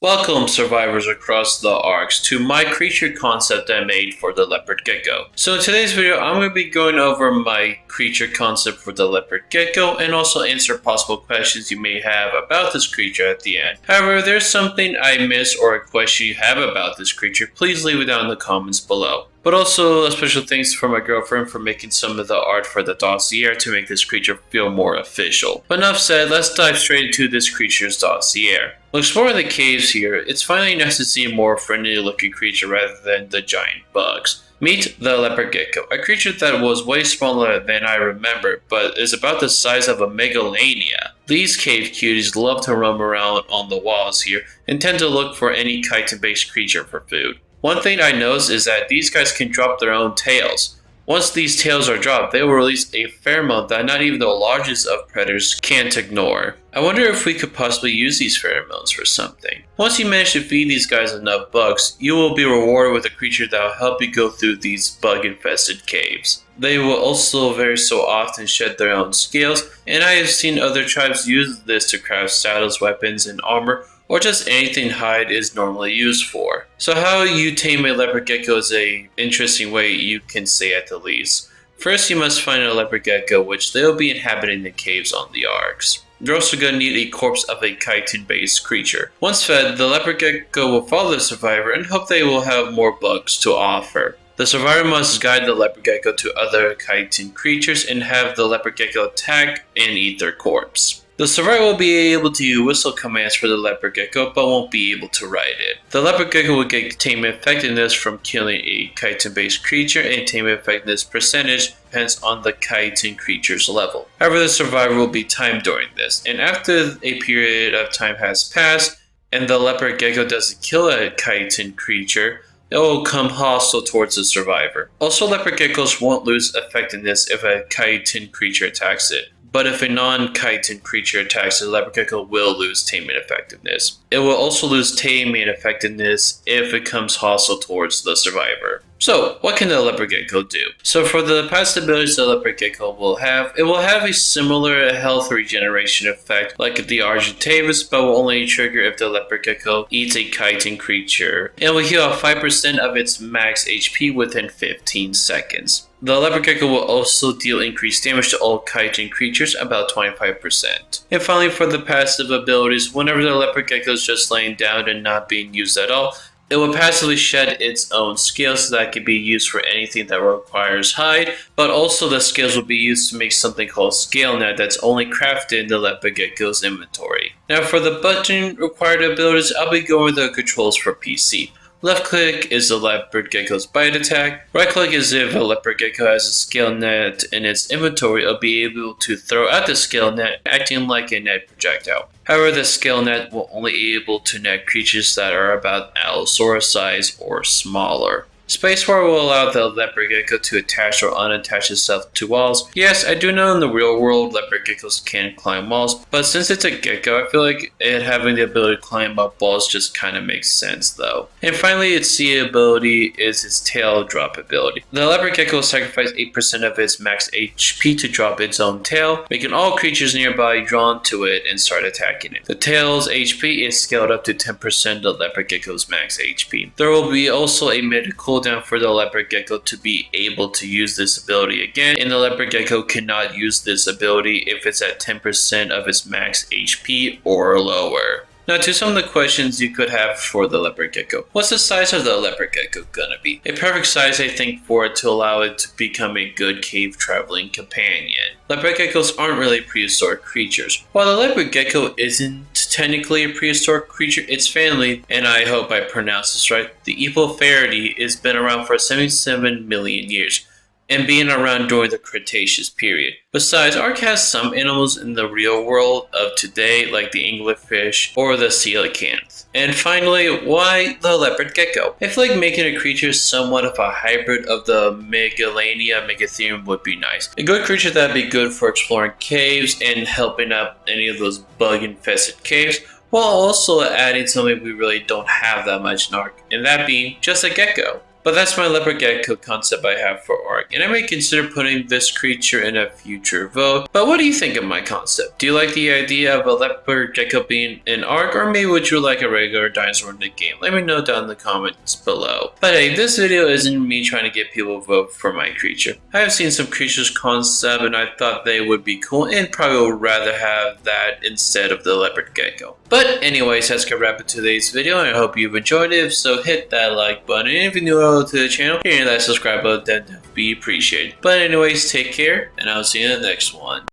Welcome, survivors across the arcs, to my creature concept I made for the Leopard Gecko. So in today's video, I'm going to be going over my creature concept for the Leopard Gecko and also answer possible questions you may have about this creature at the end. However, if there's something I missed or a question you have about this creature, please leave it down in the comments below. But also, a special thanks for my girlfriend for making some of the art for the dossier to make this creature feel more official. But enough said, let's dive straight into this creature's dossier. While exploring the caves here, it's finally nice to see a more friendly looking creature rather than the giant bugs. Meet the Leopard Gecko, a creature that was way smaller than I remember, but is about the size of a megalania. These cave cuties love to roam around on the walls here and tend to look for any chitin-based creature for food. One thing I noticed is that these guys can drop their own tails. Once these tails are dropped, they will release a pheromone that not even the largest of predators can't ignore. I wonder if we could possibly use these pheromones for something. Once you manage to feed these guys enough bugs, you will be rewarded with a creature that will help you go through these bug-infested caves. They will also very so often shed their own scales, and I have seen other tribes use this to craft saddles, weapons, and armor, or just anything hide is normally used for. So how you tame a leopard gecko is an interesting way you can say at the least. First, you must find a leopard gecko, which they'll be inhabiting the caves on the arcs. You're also going to need a corpse of a chitin-based creature. Once fed, the leopard gecko will follow the survivor and hope they will have more bugs to offer. The survivor must guide the leopard gecko to other chitin creatures and have the leopard gecko attack and eat their corpse. The survivor will be able to whistle commands for the leopard gecko, but won't be able to ride it. The leopard gecko will get taming effectiveness from killing a chitin-based creature, and taming effectiveness percentage depends on the chitin creature's level. However, the survivor will be timed during this, and after a period of time has passed, and the leopard gecko doesn't kill a chitin creature, it will come hostile towards the survivor. Also, leopard geckos won't lose effectiveness if a chitin creature attacks it. But if a non-chitin creature attacks, the leopard gecko will lose taming effectiveness. It will also lose taming effectiveness if it comes hostile towards the survivor. So, what can the leopard gecko do? So for the past abilities the leopard gecko will have, it will have a similar health regeneration effect like the Argentavis, but will only trigger if the leopard gecko eats a chitin creature. It will heal 5% of its max HP within 15 seconds. The leopard gecko will also deal increased damage to all chitin creatures, about 25%. And finally, for the passive abilities, whenever the leopard gecko is just laying down and not being used at all, it will passively shed its own scales that can be used for anything that requires hide, but also the scales will be used to make something called scale net that's only crafted in the leopard gecko's inventory. Now for the button required abilities, I'll be going with the controls for PC. Left click is the leopard gecko's bite attack. Right click is if a leopard gecko has a scale net in its inventory, it'll be able to throw out the scale net, acting like a net projectile. However, the scale net will only be able to net creatures that are about Allosaurus size or smaller. Spacebar will allow the leopard gecko to attach or unattach itself to walls. Yes, I do know in the real world leopard geckos can climb walls, but since it's a gecko, I feel like it having the ability to climb up walls just kind of makes sense though. And finally, its C ability is its tail drop ability. The leopard gecko will sacrifice 8% of its max HP to drop its own tail, making all creatures nearby drawn to it and start attacking it. The tail's HP is scaled up to 10% of the leopard gecko's max HP. There will be also a mid-cooldown for the leopard gecko to be able to use this ability again, and the leopard gecko cannot use this ability if it's at 10% of its max HP or lower. Now to some of the questions you could have for the leopard gecko. What's the size of the leopard gecko gonna be? A perfect size, I think, for it to allow it to become a good cave traveling companion. Leopard geckos aren't really prehistoric creatures. While the leopard gecko isn't technically a prehistoric creature, its family, and I hope I pronounced this right, the Epopharidae, has been around for 77 million years, and being around during the Cretaceous period. Besides, Ark has some animals in the real world of today, like the anglerfish or the coelacanth. And finally, why the leopard gecko? I feel like making a creature somewhat of a hybrid of the Megalania Megatherium would be nice. A good creature that'd be good for exploring caves and helping up any of those bug-infested caves, while also adding something we really don't have that much in Ark, and that being just a gecko. But that's my leopard gecko concept I have for ARC, and I may consider putting this creature in a future vote. But what do you think of my concept? Do you like the idea of a leopard gecko being in ARC, or maybe would you like a regular dinosaur in the game? Let me know down in the comments below. But hey, this video isn't me trying to get people to vote for my creature. I have seen some creatures concept and I thought they would be cool, and probably would rather have that instead of the leopard gecko. But anyways, that's gonna wrap up today's video, and I hope you've enjoyed it. So hit that like button, and if you're new to the channel, hitting that subscribe button, that would be appreciated. But anyways, take care, and I'll see you in the next one.